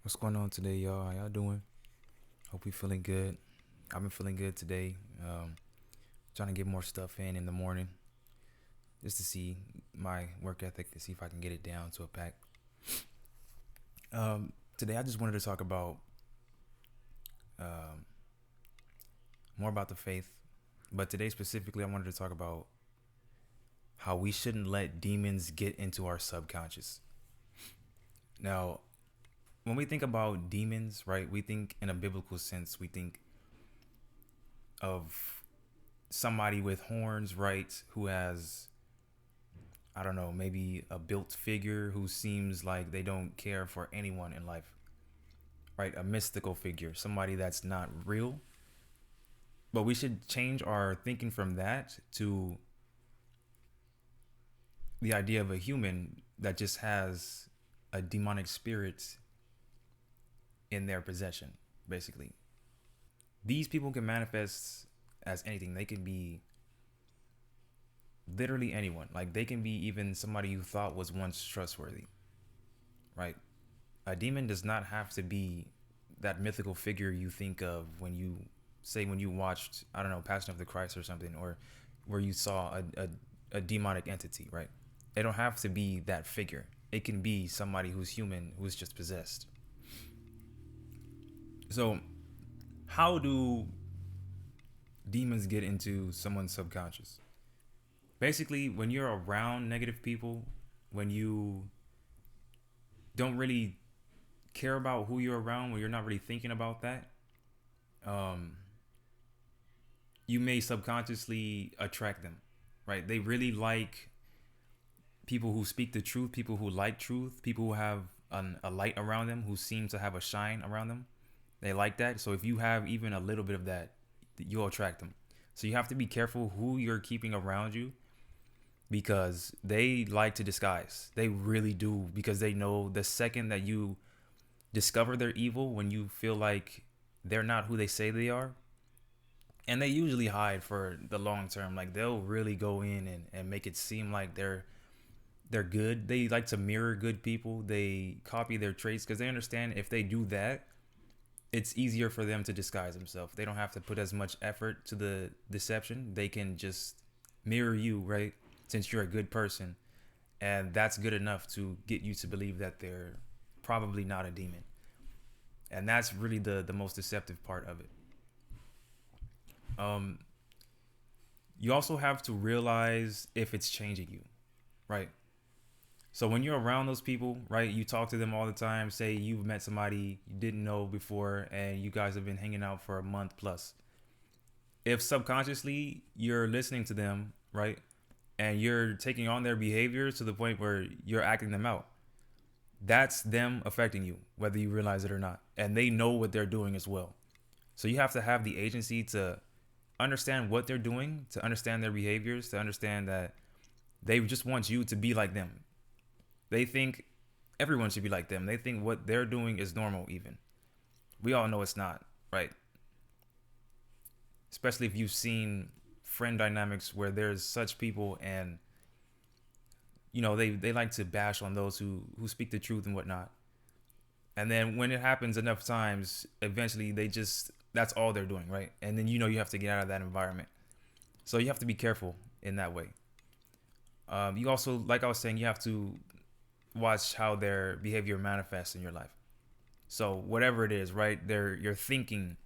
What's going on today, y'all? How y'all doing? Hope we feeling good. I've been feeling good today. Trying to get more stuff in the morning, just to see my work ethic, to see if I can get it down to a pack. Today, I just wanted to talk about um, more about the faith, but today specifically, I wanted to talk about how we shouldn't let demons get into our subconscious. Now, when we think about demons, right, we think in a biblical sense, we think of somebody with horns, right, who has, I don't know, maybe a built figure who seems like they don't care for anyone in life, right? A mystical figure, somebody that's not real. But we should change our thinking from that to the idea of a human that just has a demonic spirit in their possession, basically. These people can manifest as anything. They can be literally anyone. Like they can be even somebody you thought was once trustworthy, right? A demon does not have to be that mythical figure you think of when you watched, I don't know, Passion of the Christ or something, or where you saw a demonic entity, right? It don't have to be that figure. It can be somebody who's human, who's just possessed. So how do demons get into someone's subconscious? Basically, when you're around negative people, when you don't really care about who you're around, when you're not really thinking about that, um, you may subconsciously attract them, right? They really like people who speak the truth, people who like truth, people who have a light around them, who seem to have a shine around them. They like that. So if you have even a little bit of that, you'll attract them. So you have to be careful who you're keeping around you because they like to disguise. They really do, because they know the second that you discover their evil, when you feel like they're not who they say they are, and they usually hide for the long term. Like they'll really go in and make it seem like they're good. They like to mirror good people. They copy their traits because they understand if they do that, it's easier for them to disguise themselves. They don't have to put as much effort to the deception. They can just mirror you, right? Since you're a good person. And that's good enough to get you to believe that they're probably not a demon. And that's really the most deceptive part of it. Um, you also have to realize if it's changing you, right? So when you're around those people, right, you talk to them all the time. Say you've met somebody you didn't know before and you guys have been hanging out for a month plus. If subconsciously you're listening to them, right, and you're taking on their behaviors to the point where you're acting them out, that's them affecting you, whether you realize it or not. And they know what they're doing as well. So you have to have the agency to understand what they're doing, to understand their behaviors, to understand that they just want you to be like them. They think everyone should be like them. They think what they're doing is normal, even. We all know it's not, right? Especially if you've seen friend dynamics where there's such people and, they like to bash on those who speak the truth and whatnot. And then when it happens enough times, eventually that's all they're doing, right? And then you have to get out of that environment. So you have to be careful in that way. You also, like I was saying, you have to watch how their behavior manifests in your life. So whatever it is, right? Your thinking,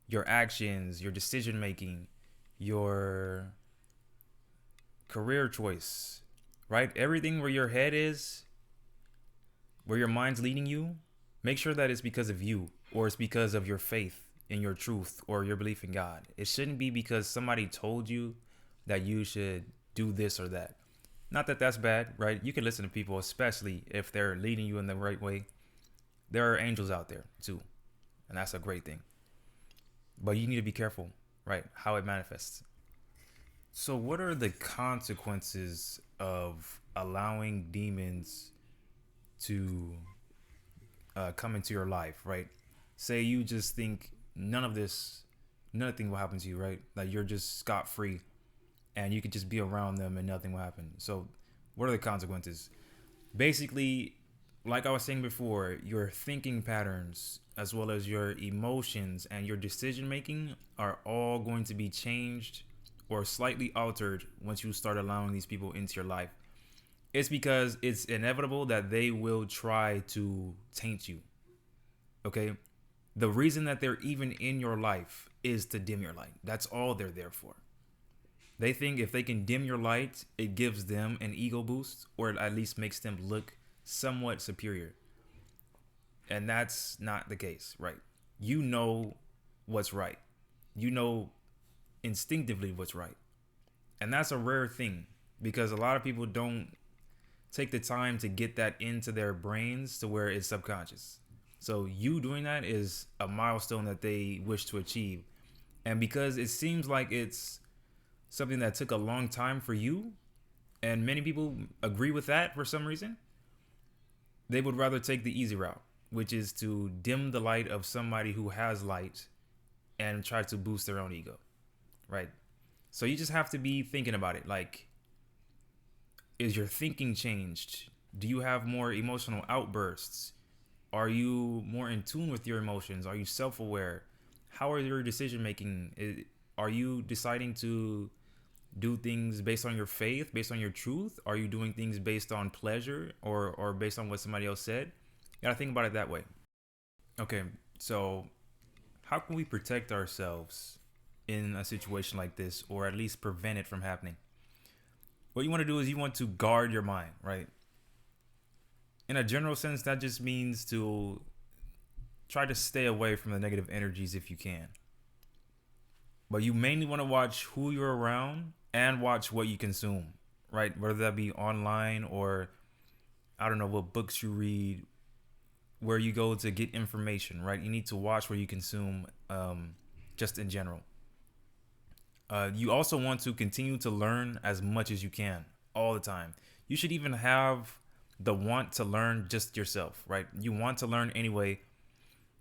your actions, your decision making, your career choice, right? Everything where your head is, where your mind's leading you, make sure that it's because of you or it's because of your faith in your truth or your belief in God. It shouldn't be because somebody told you that you should do this or that. Not that that's bad, right? You can listen to people, especially if they're leading you in the right way. There are angels out there too, and that's a great thing. But you need to be careful, right? How it manifests. So, what are the consequences of allowing demons to come into your life, right? Say you just think nothing will happen to you, right? Like you're just scot free and you could just be around them and nothing will happen. So, what are the consequences? Basically, like I was saying before, your thinking patterns as well as your emotions and your decision making are all going to be changed or slightly altered once you start allowing these people into your life. It's because it's inevitable that they will try to taint you. Okay? The reason that they're even in your life is to dim your light. That's all they're there for. They think if they can dim your light, it gives them an ego boost, or it at least makes them look somewhat superior. And that's not the case, right? You know what's right. You know instinctively what's right. And that's a rare thing because a lot of people don't take the time to get that into their brains to where it's subconscious. So you doing that is a milestone that they wish to achieve. And because it seems like it's something that took a long time for you, and many people agree with that for some reason, they would rather take the easy route, which is to dim the light of somebody who has light and try to boost their own ego, right? So you just have to be thinking about it. Like, is your thinking changed? Do you have more emotional outbursts? Are you more in tune with your emotions? Are you self-aware? How are your decision making? Are you deciding to do things based on your faith, based on your truth? Are you doing things based on pleasure or based on what somebody else said? You gotta think about it that way. Okay, so how can we protect ourselves in a situation like this, or at least prevent it from happening? What you want to do is you want to guard your mind, right? In a general sense, that just means to try to stay away from the negative energies if you can. But you mainly want to watch who you're around and watch what you consume, right? Whether that be online or I don't know what books you read, where you go to get information, right? You need to watch where you consume, just in general. You also want to continue to learn as much as you can all the time. You should even have the want to learn just yourself, right? You want to learn anyway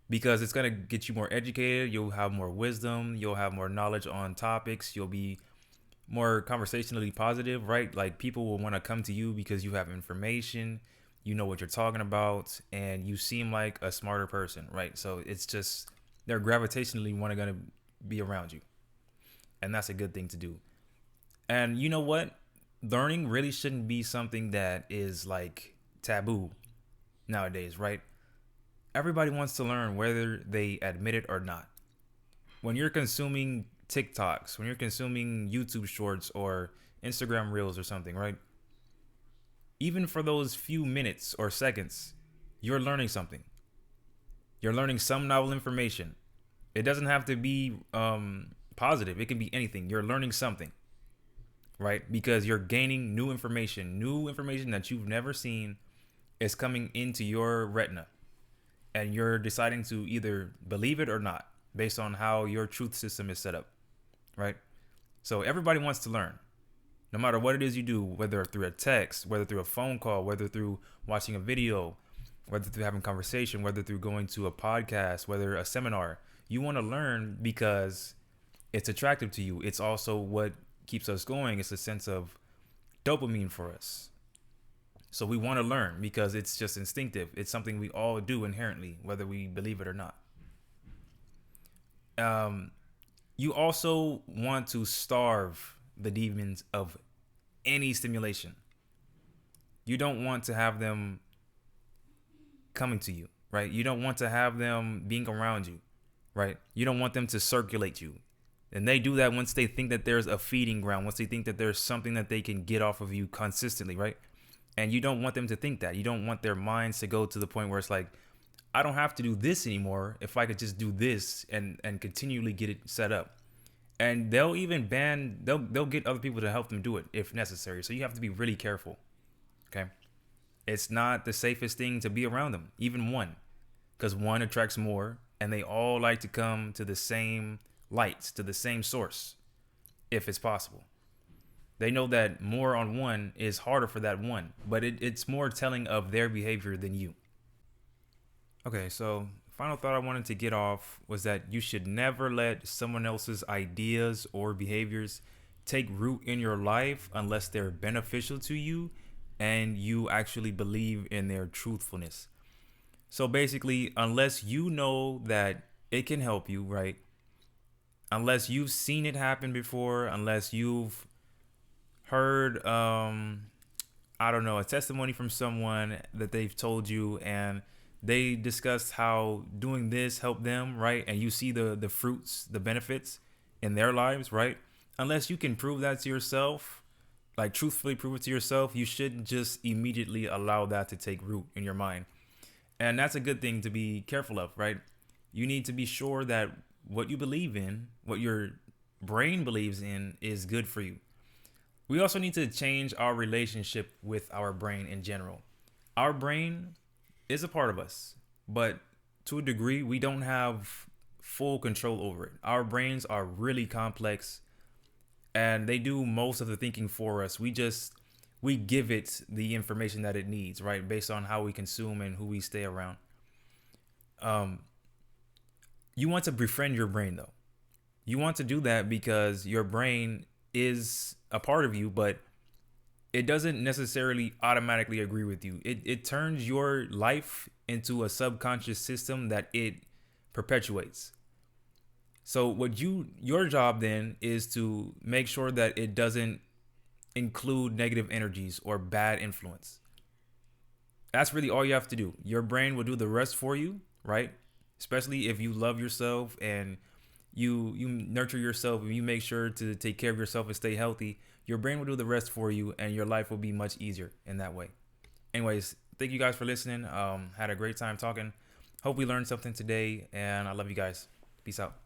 because it's going to get you more educated. You'll have more wisdom. You'll have more knowledge on topics. You'll be more conversationally positive, right? Like people will want to come to you because you have information, you know what you're talking about, and you seem like a smarter person, right? So it's just they're gravitationally want to gonna be around you, and that's a good thing to do. And you know what? Learning really shouldn't be something that is like taboo nowadays, right? Everybody wants to learn whether they admit it or not. When you're consuming TikToks, when you're consuming YouTube shorts or Instagram reels or something, right? Even for those few minutes or seconds, you're learning something. You're learning some novel information. It doesn't have to be positive. It can be anything. You're learning something, right? Because you're gaining new information that you've never seen is coming into your retina, and you're deciding to either believe it or not based on how your truth system is set up, right? So everybody wants to learn. No matter what it is you do, whether through a text, whether through a phone call, whether through watching a video, whether through having conversation, whether through going to a podcast, whether a seminar, you want to learn because it's attractive to you. It's also what keeps us going. It's a sense of dopamine for us. So we want to learn because it's just instinctive. It's something we all do inherently, whether we believe it or not. You also want to starve the demons of any stimulation. You don't want to have them coming to you, right? You don't want to have them being around you, right? You don't want them to circulate you. And they do that once they think that there's a feeding ground, once they think that there's something that they can get off of you consistently, right? And you don't want them to think that. You don't want their minds to go to the point where it's like, I don't have to do this anymore if I could just do this and continually get it set up. And they'll even they'll get other people to help them do it if necessary. So you have to be really careful. Okay. It's not the safest thing to be around them, even one, because one attracts more and they all like to come to the same lights, to the same source, if it's possible. They know that more on one is harder for that one, but it's more telling of their behavior than you. Okay, so final thought I wanted to get off was that you should never let someone else's ideas or behaviors take root in your life unless they're beneficial to you and you actually believe in their truthfulness. So basically, unless you know that it can help you, right? Unless you've seen it happen before, unless you've heard I don't know, a testimony from someone that they've told you and they discussed how doing this helped them, right? And you see the fruits, the benefits in their lives, right? Unless you can prove that to yourself, like truthfully prove it to yourself, you shouldn't just immediately allow that to take root in your mind. And that's a good thing to be careful of, right? You need to be sure that what you believe in, what your brain believes in, is good for you. We also need to change our relationship with our brain in general. Our brain is a part of us, but to a degree, we don't have full control over it. Our brains are really complex and they do most of the thinking for us. We give it the information that it needs, right? Based on how we consume and who we stay around. Um, you want to befriend your brain though. You want to do that because your brain is a part of you, but it doesn't necessarily automatically agree with you. It turns your life into a subconscious system that it perpetuates. So your job then is to make sure that it doesn't include negative energies or bad influence. That's really all you have to do. Your brain will do the rest for you, right? Especially if you love yourself and you nurture yourself and you make sure to take care of yourself and stay healthy, your brain will do the rest for you and your life will be much easier in that way. Anyways, thank you guys for listening. Had a great time talking. Hope we learned something today and I love you guys. Peace out.